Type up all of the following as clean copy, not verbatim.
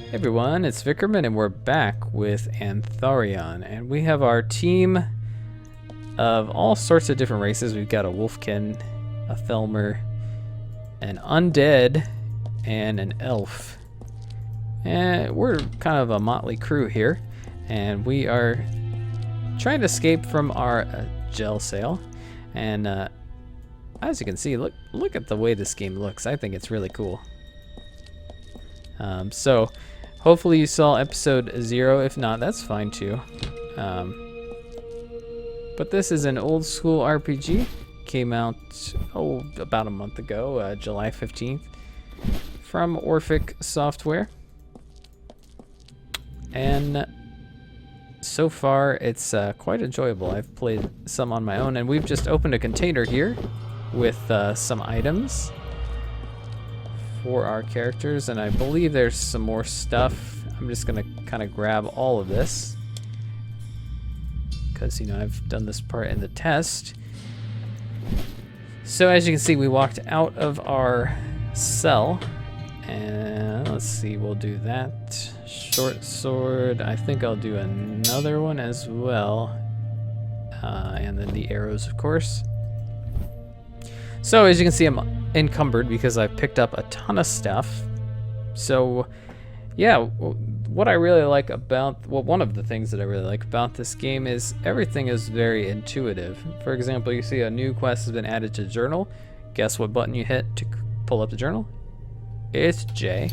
Hey everyone, it's Vickerman and we're back with AntharioN, and we have our team of all sorts of different races. We've got a Wolfkin, a Thelmer, an Undead, and an Elf. And we're kind of a motley crew here, and we are trying to escape from our jail cell. And as you can see, look at the way this game looks. I think it's really cool. So hopefully you saw episode 0. If not, that's fine too. But this is an old school RPG. Came out about a month ago, July 15th, from Orphic Software. And so far it's quite enjoyable. I've played some on my own, and we've just opened a container here with some items for our characters, and I believe there's some more stuff. I'm just gonna kind of grab all of this because, you know, I've done this part in the test. So as you can see, we walked out of our cell, and let's see, we'll do that. Short sword, I think I'll do another one as well, and then the arrows, of course. So as you can see, I'm encumbered because I've picked up a ton of stuff. So yeah, what I really like about, well, one of the things that I really like about this game is everything is very intuitive. For example, you see a new quest has been added to journal. Guess what button you hit to pull up the journal? It's J.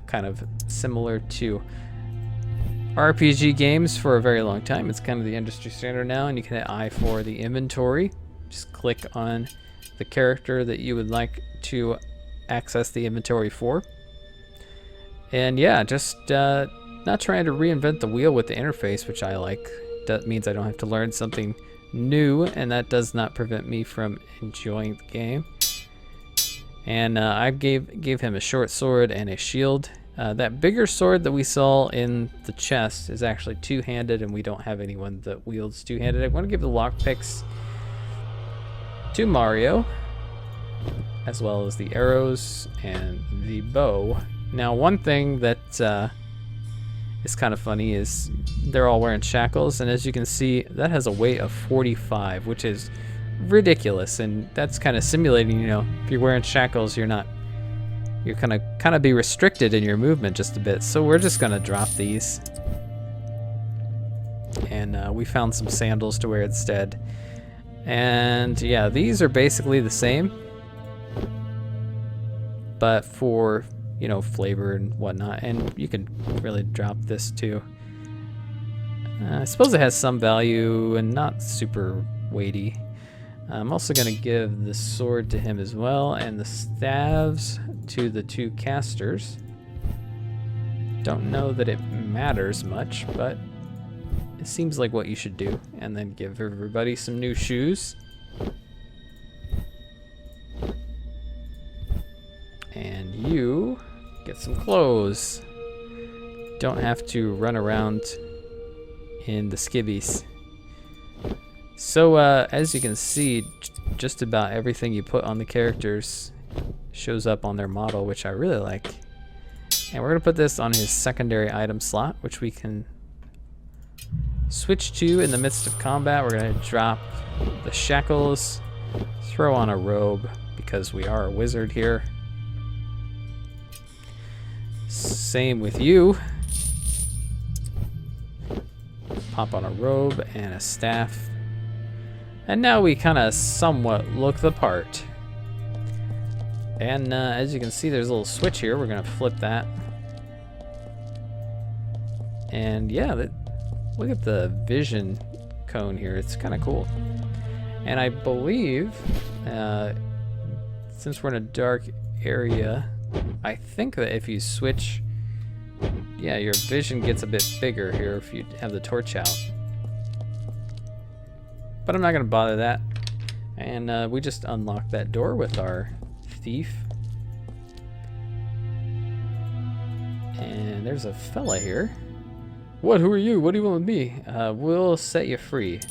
Kind of similar to RPG games for a very long time. It's kind of the industry standard now, and you can hit I for the inventory. Just click on the character that you would like to access the inventory for. And yeah, just not trying to reinvent the wheel with the interface, which I like. That means I don't have to learn something new, and that does not prevent me from enjoying the game. And I gave him a short sword and a shield. That bigger sword that we saw in the chest is actually two-handed, and we don't have anyone that wields two-handed. I want to give the lockpicks to Mario, as well as the arrows and the bow. Now, one thing that is kind of funny is they're all wearing shackles, and as you can see, that has a weight of 45, which is ridiculous, and that's kind of simulating, you know, if you're wearing shackles, you're gonna kind of be restricted in your movement just a bit. So we're just gonna drop these, and we found some sandals to wear instead. And yeah, these are basically the same, but for, you know, flavor and whatnot. And you can really drop this too. I suppose it has some value and not super weighty. I'm also going to give the sword to him as well, and the staves to the two casters. Don't know that it matters much, but it seems like what you should do. And then give everybody some new shoes. And you get some clothes. Don't have to run around in the skivvies. So as you can see, just about everything you put on the characters shows up on their model, which I really like. And we're going to put this on his secondary item slot, which we can switch to in the midst of combat. We're going to drop the shackles, throw on a robe because we are a wizard here. Same with you. Pop on a robe and a staff. And now we kind of somewhat look the part. And as you can see, there's a little switch here. We're going to flip that. And yeah, look at the vision cone here. It's kind of cool. And I believe, since we're in a dark area, I think that if you switch, yeah, your vision gets a bit bigger here if you have the torch out. But I'm not going to bother that. And we just unlock that door with our thief. And there's a fella here. What? Who are you? What do you want with me? We'll set you free.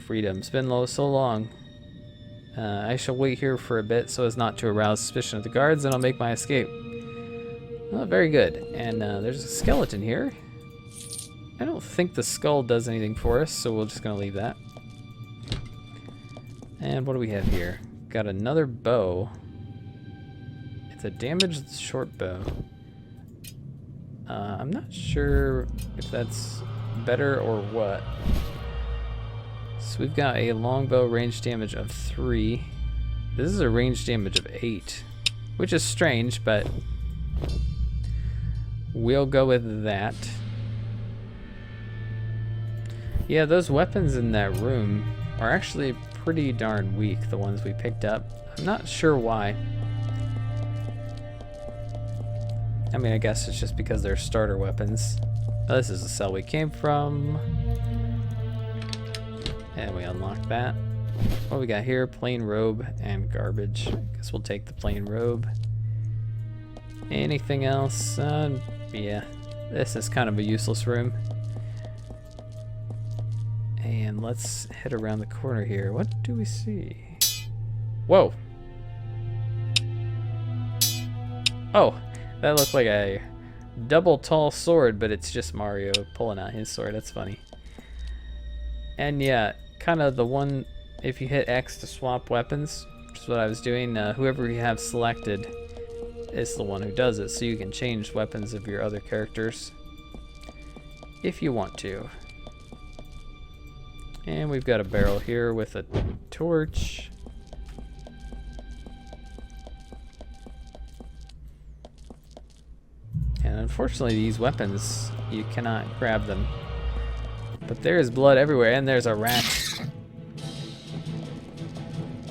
Freedom. It's been so long. I shall wait here for a bit so as not to arouse suspicion of the guards, and I'll make my escape. Oh, very good. And there's a skeleton here. I don't think the skull does anything for us, so we're just gonna leave that. And what do we have here? Got another bow. It's a damaged short bow. I'm not sure if that's better or what. So we've got a longbow range damage of 3. This is a range damage of 8, which is strange, but we'll go with that. Yeah, those weapons in that room are actually pretty darn weak, the ones we picked up. I'm not sure why. I mean, I guess it's just because they're starter weapons. Oh, this is the cell we came from. And we unlock that. What we got here? Plain robe and garbage. Guess we'll take the plain robe. Anything else? Yeah, this is kind of a useless room. And let's head around the corner here. What do we see? Whoa! Oh, that looked like a double tall sword, but it's just Mario pulling out his sword. That's funny. And yeah, kind of the one, if you hit X to swap weapons, which is what I was doing, whoever you have selected is the one who does it, so you can change weapons of your other characters if you want to. And we've got a barrel here with a torch. And unfortunately, these weapons, you cannot grab them. But there is blood everywhere, and there's a rat.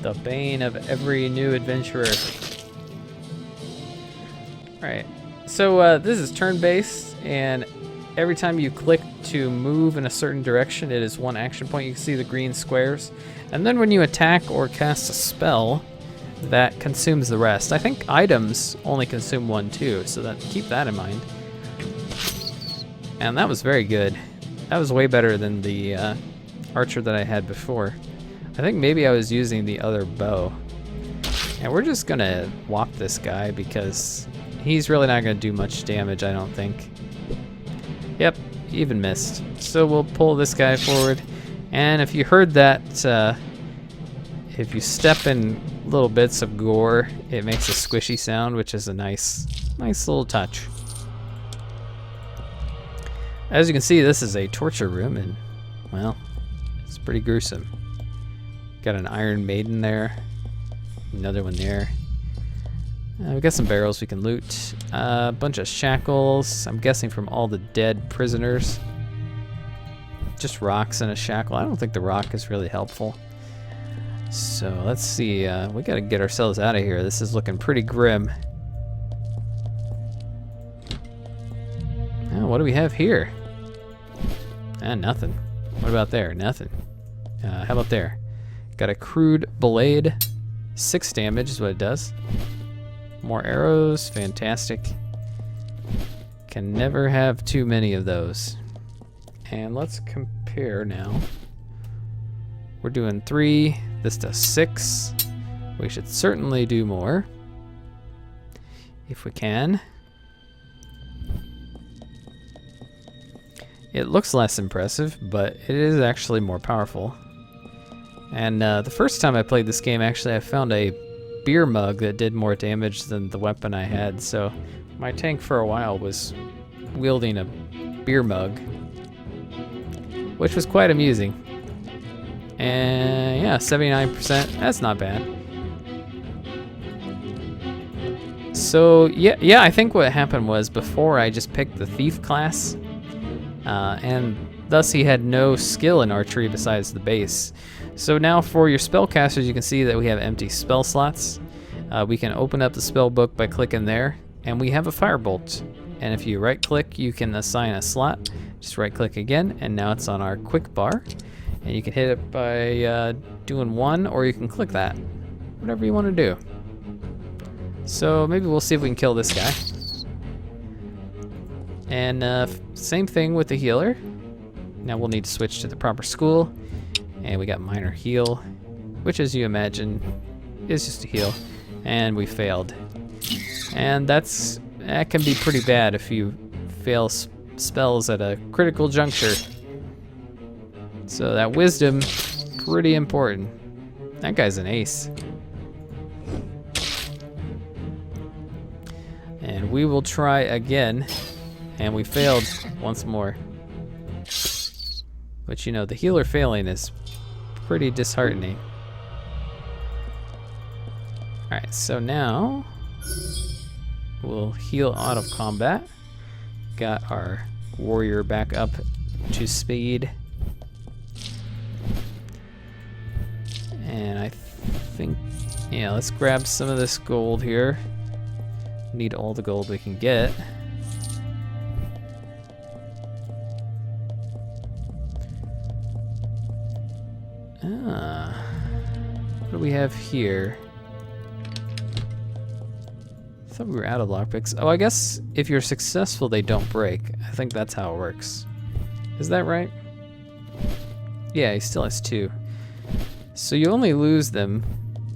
The bane of every new adventurer. Alright, so this is turn-based, and every time you click to move in a certain direction, it is one action point. You can see the green squares. And then when you attack or cast a spell, that consumes the rest. I think items only consume 1 too, so that keep that in mind. And that was very good. That was way better than the archer that I had before. I think maybe I was using the other bow. And we're just gonna whop this guy because he's really not gonna do much damage, I don't think. Yep, even missed. So we'll pull this guy forward. And if you heard that, if you step in little bits of gore, it makes a squishy sound, which is a nice little touch. As you can see, this is a torture room, and well, it's pretty gruesome. Got an Iron Maiden there, another one there. We've got some barrels we can loot. A bunch of shackles, I'm guessing from all the dead prisoners. Just rocks and a shackle. I don't think the rock is really helpful. So let's see, we gotta get ourselves out of here. This is looking pretty grim. Oh, what do we have here? Nothing. What about there? Nothing. How about there? Got a crude blade. 6 damage is what it does. More arrows, fantastic. Can never have too many of those. And let's compare now. We're doing 3, this does 6. We should certainly do more, if we can. It looks less impressive, but it is actually more powerful. And the first time I played this game, actually, I found a beer mug that did more damage than the weapon I had, so my tank for a while was wielding a beer mug, which was quite amusing. And yeah, 79%, that's not bad. So yeah, I think what happened was before I just picked the thief class, and thus he had no skill in archery besides the base. So now for your spellcasters, you can see that we have empty spell slots. We can open up the spell book by clicking there, and we have a firebolt. And if you right click, you can assign a slot. Just right click again, and now it's on our quick bar. And you can hit it by doing 1, or you can click that. Whatever you want to do. So maybe we'll see if we can kill this guy. And same thing with the healer. Now we'll need to switch to the proper school. And we got minor heal, which as you imagine is just a heal. And we failed. And that's that can be pretty bad if you fail spells at a critical juncture. So that wisdom, pretty important. That guy's an ace. And we will try again. And we failed once more. But you know, the healer failing is pretty disheartening. Alright, so now we'll heal out of combat. Got our warrior back up to speed. And I think, yeah, let's grab some of this gold here. Need all the gold we can get. What do we have here? I thought we were out of lockpicks. Oh, I guess if you're successful, they don't break. I think that's how it works. Is that right? Yeah, he still has 2. So you only lose them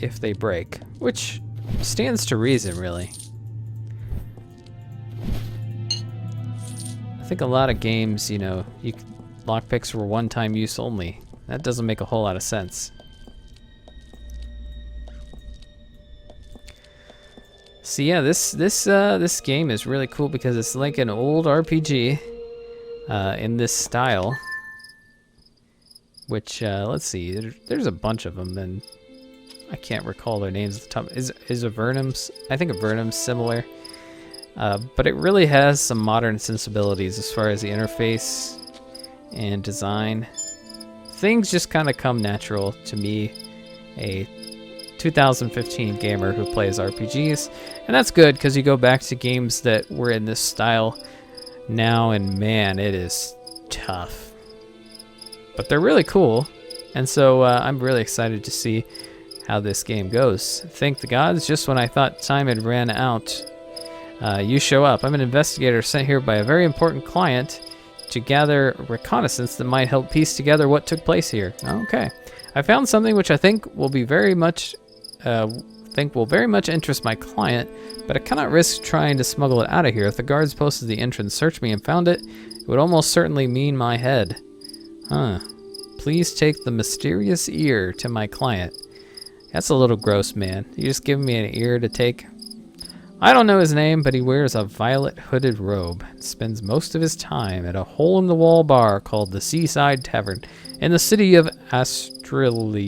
if they break, which stands to reason, really. I think a lot of games, you know, lockpicks were one-time use only. That doesn't make a whole lot of sense. So yeah, this game is really cool because it's like an old RPG in this style. Which let's see, there's a bunch of them, and I can't recall their names at the top. Is Avernum's? I think Avernum's similar, but it really has some modern sensibilities as far as the interface and design. Things just kind of come natural to me, a 2015 gamer who plays RPGs, and that's good because you go back to games that were in this style now, and man, it is tough. But they're really cool, and so I'm really excited to see how this game goes. Thank the gods, just when I thought time had ran out, you show up. I'm an investigator sent here by a very important client to gather reconnaissance that might help piece together what took place here. Okay. I found something which I think will be very much interest my client, but I cannot risk trying to smuggle it out of here. If the guards posted the entrance searched me and found it, it would almost certainly mean my head. Huh. Please take the mysterious ear to my client. That's a little gross, man. You just giving me an ear to take? I don't know his name, but he wears a violet hooded robe and spends most of his time at a hole-in-the-wall bar called the Seaside Tavern in the city of Astrelin.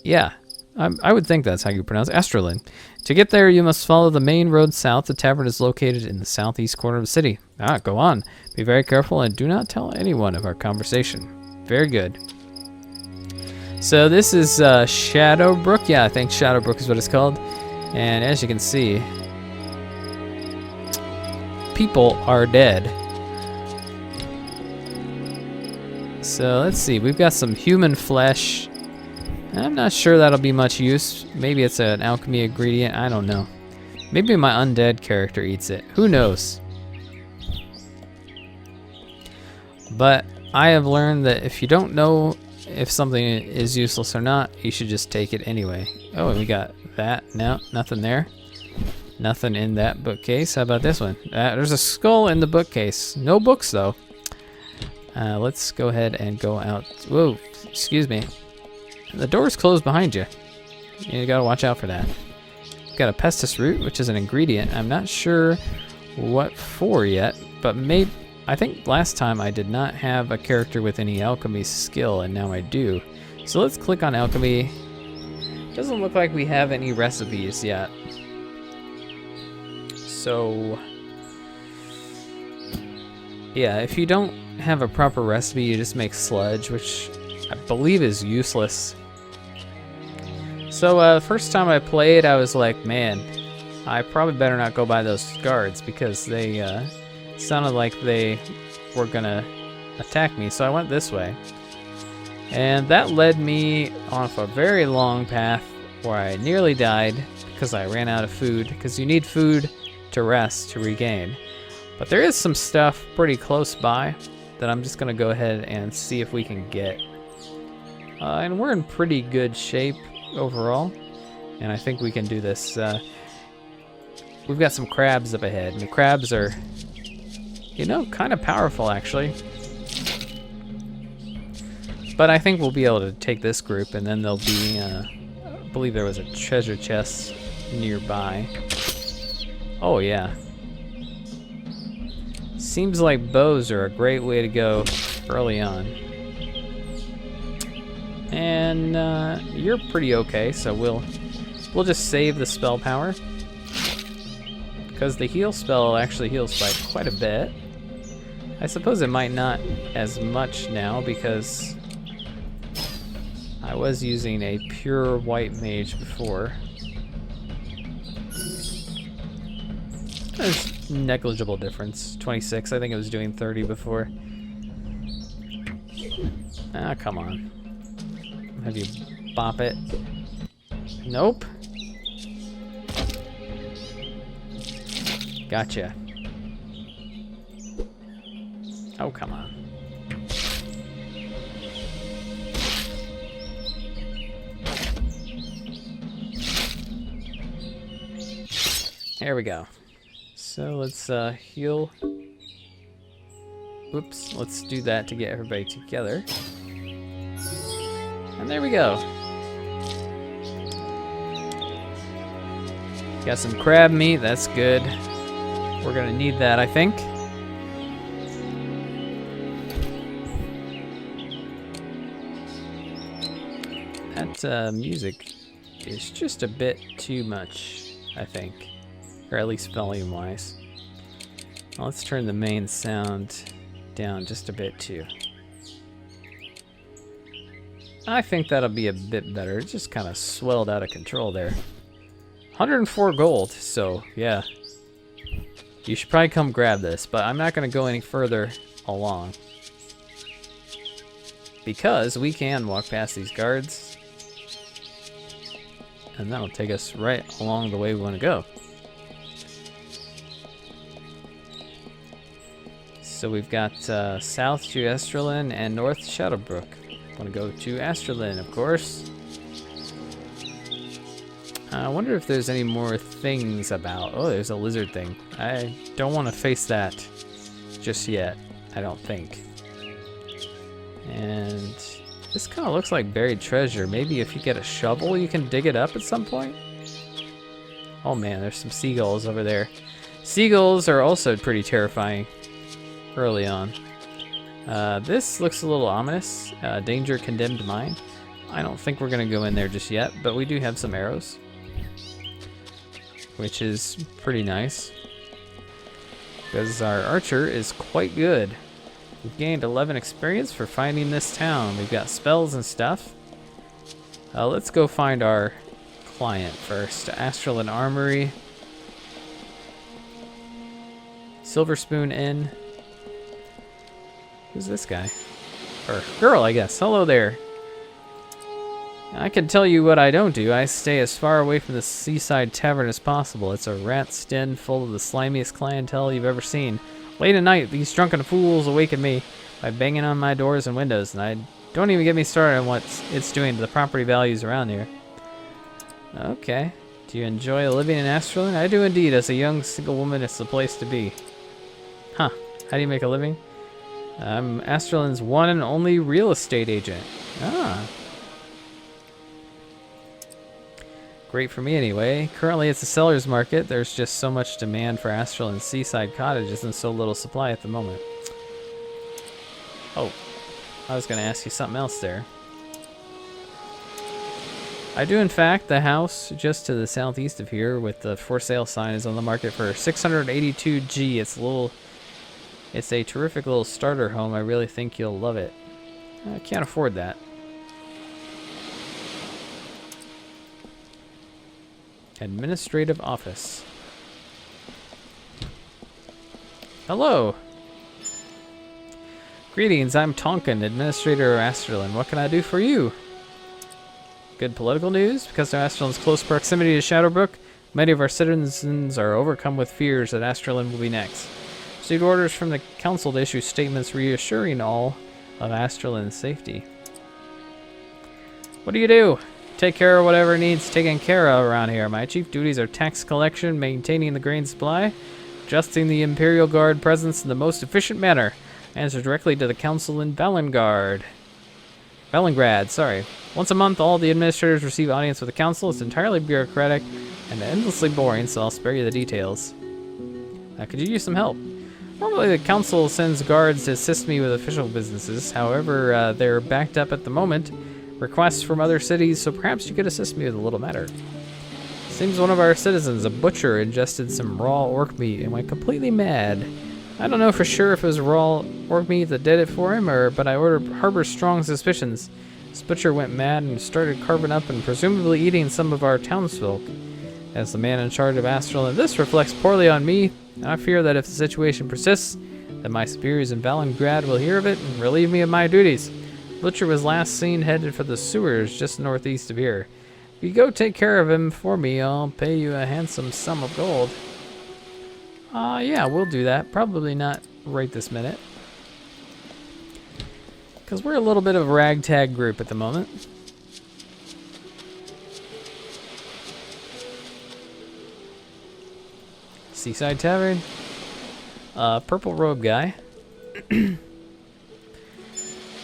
Yeah, I would think that's how you pronounce it, Astrelin. To get there, you must follow the main road south. The tavern is located in the southeast corner of the city. Go on. Be very careful and do not tell anyone of our conversation. Very good. So this is Shadowbrook. Yeah, I think Shadowbrook is what it's called. And as you can see, people are dead. So let's see, we've got some human flesh. I'm not sure that'll be much use. Maybe it's an alchemy ingredient, I don't know. Maybe my undead character eats it, who knows? But I have learned that if you don't know if something is useless or not, you should just take it anyway. Oh, and we got that. No, nothing there. Nothing in that bookcase. How about this one? There's a skull in the bookcase. No books, though. Let's go ahead and go out. Whoa, excuse me. The door's closed behind you. You gotta watch out for that. Got a pestis root, which is an ingredient. I'm not sure what for yet, but maybe... I think last time I did not have a character with any alchemy skill, and now I do. So let's click on alchemy. Doesn't look like we have any recipes yet. So, yeah, if you don't have a proper recipe, you just make sludge, which I believe is useless. So, first time I played, I was like, man, I probably better not go by those guards because they sounded like they were gonna attack me. So I went this way. And that led me off a very long path where I nearly died because I ran out of food, because you need food to rest, to regain. But there is some stuff pretty close by that I'm just going to go ahead and see if we can get. And we're in pretty good shape overall, and I think we can do this. we've got some crabs up ahead. And the crabs are, you know, kind of powerful, actually. But I think we'll be able to take this group, and then there'll be, I believe there was a treasure chest nearby. Oh, yeah. Seems like bows are a great way to go early on. And you're pretty okay, so we'll just save the spell power. Because the heal spell actually heals by quite a bit. I suppose it might not as much now because I was using a pure white mage before. There's negligible difference. 26, I think it was doing 30 before. Ah, come on. Have you bop it? Nope. Gotcha. Oh, come on. There we go. So let's heal. Oops, let's do that to get everybody together. And there we go. Got some crab meat, that's good. We're gonna need that, I think. That music is just a bit too much, I think. Or at least volume-wise. Well, let's turn the main sound down just a bit too. I think that'll be a bit better. It just kind of swelled out of control there. 104 gold, so yeah. You should probably come grab this, but I'm not going to go any further along. Because we can walk past these guards. And that'll take us right along the way we want to go. So we've got south to Astrolin and north to Shadowbrook. Want to go to Astrolin, of course. I wonder if there's any more things about... Oh, there's a lizard thing. I don't want to face that just yet, I don't think. And this kind of looks like buried treasure. Maybe if you get a shovel, you can dig it up at some point? Oh man, there's some seagulls over there. Seagulls are also pretty terrifying early on. This looks a little ominous. Danger condemned mine. I don't think we're going to go in there just yet, but we do have some arrows, which is pretty nice because our archer is quite good. We've gained 11 experience for finding this town. We've got spells and stuff. Let's go find our client first. Astrolin Armory. Silver Spoon Inn. Who's this guy? Or girl, I guess. Hello there. I can tell you what I don't do. I stay as far away from the seaside tavern as possible. It's a rat's den full of the slimiest clientele you've ever seen. Late at night, these drunken fools awaken me by banging on my doors and windows, and I don't even get me started on what it's doing to the property values around here. Okay. Do you enjoy living in Astrolin? I do indeed. As a young single woman, it's the place to be. Huh. How do you make a living? I'm Astrolin's one and only real estate agent. Ah. Great for me anyway. Currently it's a seller's market. There's just so much demand for Astrolin's seaside cottages and so little supply at the moment. Oh, I was going to ask you something else there. I do in fact. The house just to the southeast of here with the for sale sign is on the market for 682G. It's a terrific little starter home. I really think you'll love it. I can't afford that. Administrative office. Hello. Greetings, I'm Tonkin, Administrator of Astrolin. What can I do for you? Good political news. Because of Astrolin's close proximity to Shadowbrook, many of our citizens are overcome with fears that Astrolin will be next. Received orders from the council to issue statements reassuring all of Astrolin's safety. What do you do? take care of whatever needs taken care of around here. My chief duties are tax collection, maintaining the grain supply, adjusting the Imperial Guard presence in the most efficient manner. Answer directly to the council in Valengrad, sorry. Once a month, all the administrators receive audience with the council. It's entirely bureaucratic and endlessly boring, so I'll spare you the details. Could you use some help? Normally, the council sends guards to assist me with official businesses. However, they're backed up at the moment. Requests from other cities, so perhaps you could assist me with a little matter. Seems one of our citizens, a butcher, ingested some raw orc meat and went completely mad. I don't know for sure if it was raw orc meat that did it for him, but I harbor strong suspicions. This butcher went mad and started carving up and presumably eating some of our townsfolk. As the man in charge of Astralin, this reflects poorly on me, and I fear that if the situation persists, that my superiors in Valengrad will hear of it and relieve me of my duties. Butcher was last seen headed for the sewers just northeast of here. If you go take care of him for me, I'll pay you a handsome sum of gold. Yeah, we'll do that. Probably not right this minute. Because we're a little bit of a ragtag group at the moment. Seaside Tavern. Purple robe guy.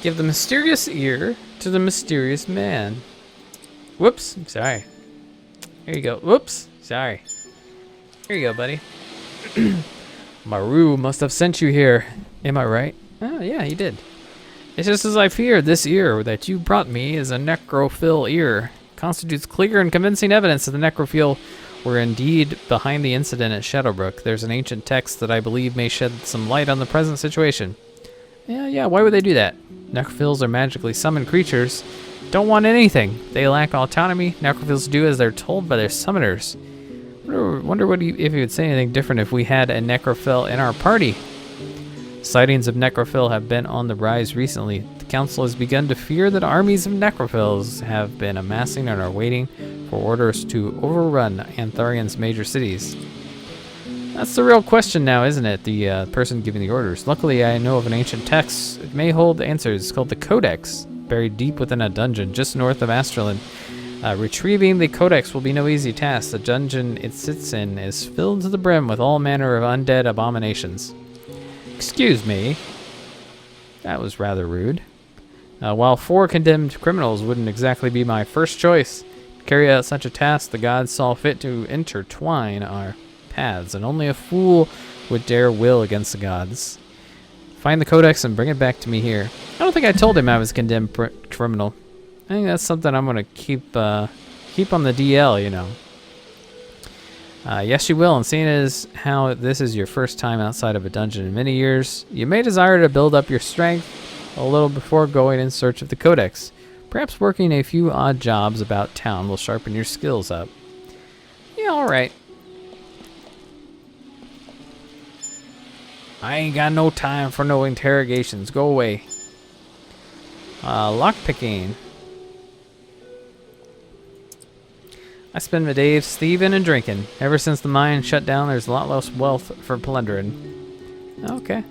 Give the mysterious ear to the mysterious man. Whoops, sorry. Here you go. Whoops, sorry. Here you go, buddy. Maru must have sent you here. Am I right? Oh, yeah, he did. It's just as I feared. This ear that you brought me is a necrophil ear. Constitutes clear and convincing evidence that the necrophil were indeed behind the incident at Shadowbrook. There's an ancient text that I believe may shed some light on the present situation. Yeah, why would they do that? Necrophils are magically summoned creatures. Don't want anything. They lack autonomy. Necrophils do as they're told by their summoners. Wonder if he would say anything different if we had a necrophil in our party. Sightings of necrophil have been on the rise recently. The council has begun to fear that armies of necrophils have been amassing and are waiting for orders to overrun Antharion's major cities. That's the real question now, isn't it? The person giving the orders. Luckily, I know of an ancient text. It may hold the answers. It's called the Codex, buried deep within a dungeon just north of Astralin. Retrieving the Codex will be no easy task. The dungeon it sits in is filled to the brim with all manner of undead abominations. Excuse me. That was rather rude. While 4 condemned criminals wouldn't exactly be my first choice, to carry out such a task, the gods saw fit to intertwine our paths, and only a fool would dare will against the gods. Find the Codex and bring it back to me here. I don't think I told him I was a condemned criminal. I think that's something I'm going to keep on the DL, you know. Yes, you will, and seeing as how this is your first time outside of a dungeon in many years, you may desire to build up your strength a little before going in search of the Codex. Perhaps working a few odd jobs about town will sharpen your skills up. Yeah, alright. I ain't got no time for no interrogations. Go away. Lockpicking. I spend my days thieving and drinking. Ever since the mine shut down, there's a lot less wealth for plundering. Okay.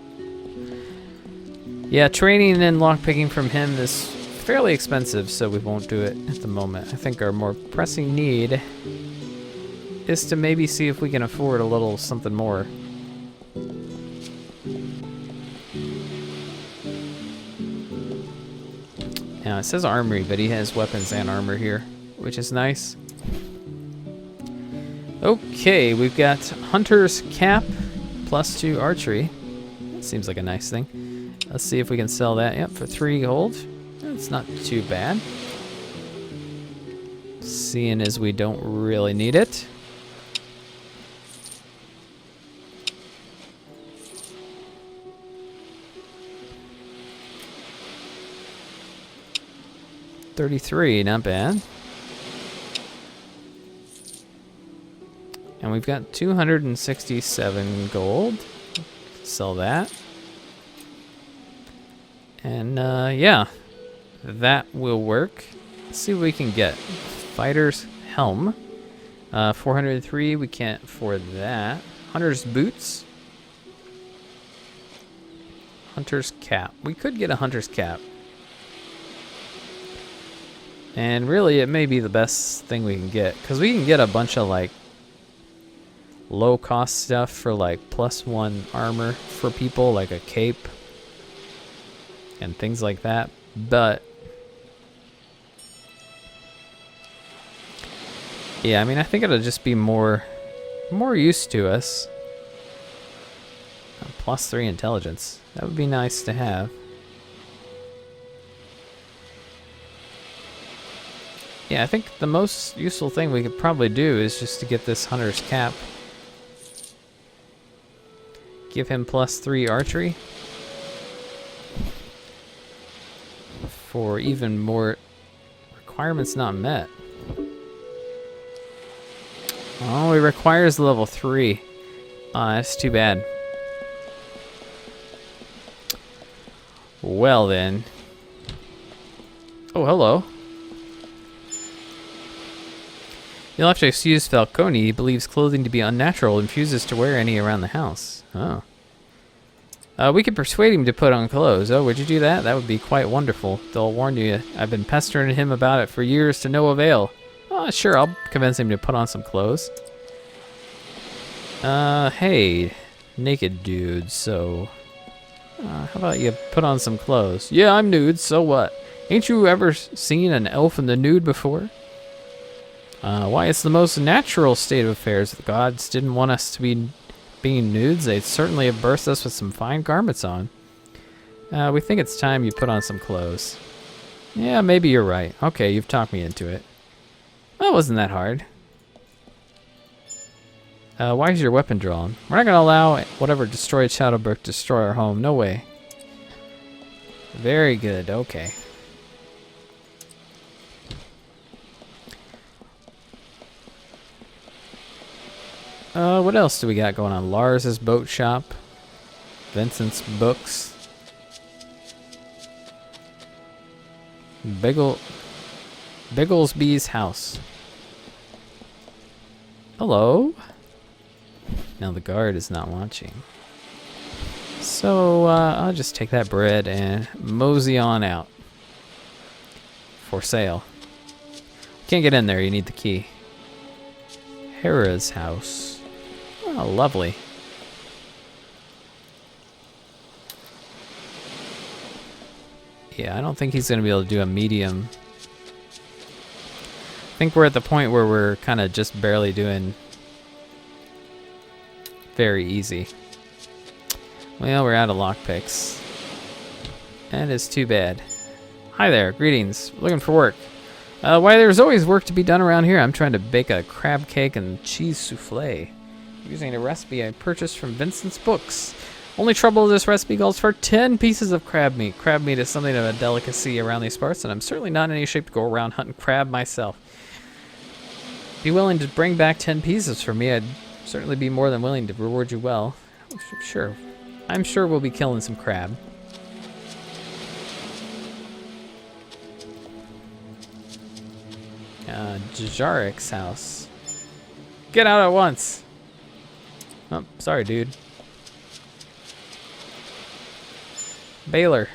Yeah, training and lockpicking from him is fairly expensive, so we won't do it at the moment. I think our more pressing need is to maybe see if we can afford a little something more. Now, it says armory, but he has weapons and armor here, which is nice. Okay, we've got Hunter's Cap +2 archery. That seems like a nice thing. Let's see if we can sell that. Yep, for 3 gold. That's not too bad. Seeing as we don't really need it. $33, not bad. And we've got 267 gold. Sell that. And yeah, that will work. Let's see what we can get. Fighter's helm. 403, we can't afford that. Hunter's boots. Hunter's cap. We could get a hunter's cap. And really, it may be the best thing we can get, because we can get a bunch of like low cost stuff for like +1 armor for people, like a cape and things like that. But yeah, I mean, I think it'll just be more use to us. +3 intelligence. That would be nice to have. Yeah, I think the most useful thing we could probably do is just to get this hunter's cap. Give him +3 archery. For even more requirements not met. Oh, it requires level 3. Oh, that's too bad. Well then. Oh, hello. You'll have to excuse Falcone. He believes clothing to be unnatural and refuses to wear any around the house. Oh. We could persuade him to put on clothes. Oh, would you do that? That would be quite wonderful. Though I'll warn you, I've been pestering him about it for years to no avail. Oh, sure, I'll convince him to put on some clothes. Hey, naked dude, so... how about you put on some clothes? Yeah, I'm nude, so what? Ain't you ever seen an elf in the nude before? Why, it's the most natural state of affairs. The gods didn't want us to be being nudes. They'd certainly have birthed us with some fine garments on. We think it's time you put on some clothes. Yeah, maybe you're right. Okay, you've talked me into it. Well, it wasn't that hard. Why is your weapon drawn? We're not going to allow whatever destroyed Shadowbrook to destroy our home. No way. Very good. Okay. What else do we got going on? Lars's boat shop. Vincent's books. Bigglesby's house. Hello? Now the guard is not watching. So, I'll just take that bread and mosey on out. For sale. Can't get in there, you need the key. Hera's house. Oh, lovely. Yeah, I don't think he's going to be able to do a medium. I think we're at the point where we're kind of just barely doing very easy. Well, we're out of lockpicks. That is too bad. Hi there, greetings. Looking for work. Why, there's always work to be done around here. I'm trying to bake a crab cake and cheese souffle using a recipe I purchased from Vincent's books. Only trouble, this recipe calls for 10 pieces of crab meat. Crab meat is something of a delicacy around these parts, and I'm certainly not in any shape to go around hunting crab myself. Be willing to bring back 10 pieces for me. I'd certainly be more than willing to reward you well. Sure. I'm sure we'll be killing some crab. Jarek's house. Get out at once. Oh, sorry, dude. Baylor.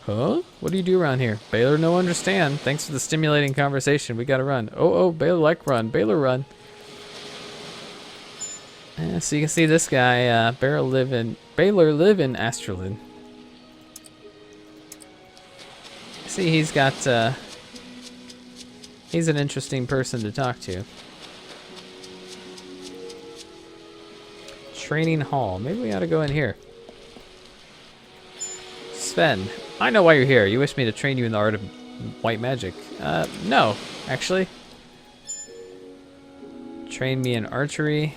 Huh? What do you do around here? Baylor, no understand. Thanks for the stimulating conversation. We gotta run. Oh, Baylor like run. Baylor run. So you can see this guy, Baylor live in Astrolin. See, he's got, he's an interesting person to talk to. Training hall. Maybe we ought to go in here. Sven, I know why you're here. You wish me to train you in the art of white magic. No, actually. Train me in archery.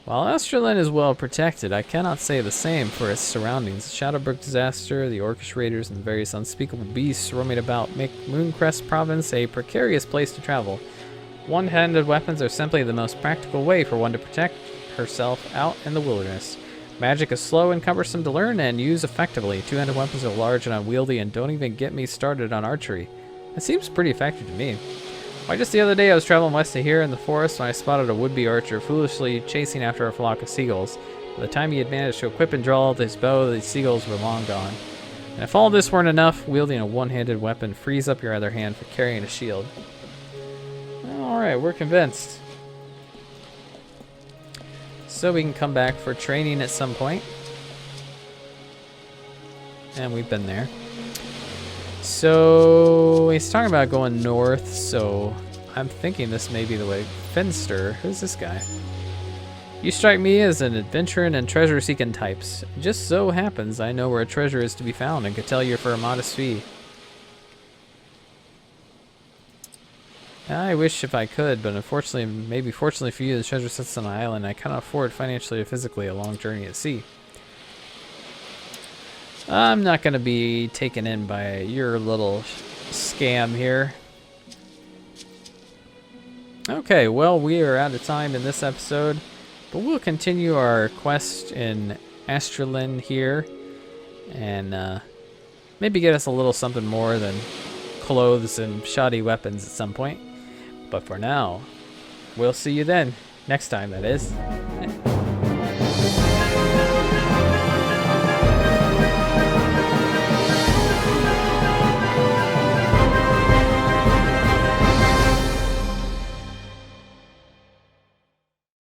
While Astrolin is well protected, I cannot say the same for its surroundings. The Shadowbrook disaster, the Orcish raiders, and the various unspeakable beasts roaming about make Mooncrest province a precarious place to travel. One-handed weapons are simply the most practical way for one to protect herself out in the wilderness. Magic is slow and cumbersome to learn and use effectively. Two-handed weapons are large and unwieldy, and don't even get me started on archery. It seems pretty effective to me. Why, just the other day I was traveling west of here in the forest when I spotted a would-be archer foolishly chasing after a flock of seagulls. By the time he had managed to equip and draw his bow, the seagulls were long gone. And if all this weren't enough, wielding a one-handed weapon frees up your other hand for carrying a shield. Alright, we're convinced. So we can come back for training at some point. And we've been there. So he's talking about going north, so I'm thinking this may be the way. Finster, who's this guy? You strike me as an adventurer and treasure-seeking types. It just so happens I know where a treasure is to be found and could tell you for a modest fee. I wish if I could, but unfortunately, maybe fortunately for you, the treasure sits on an island. I cannot afford financially or physically a long journey at sea. I'm not going to be taken in by your little scam here. Okay, well, we are out of time in this episode, but we'll continue our quest in Astralin here, and maybe get us a little something more than clothes and shoddy weapons at some point. But for now, we'll see you then. Next time, that is.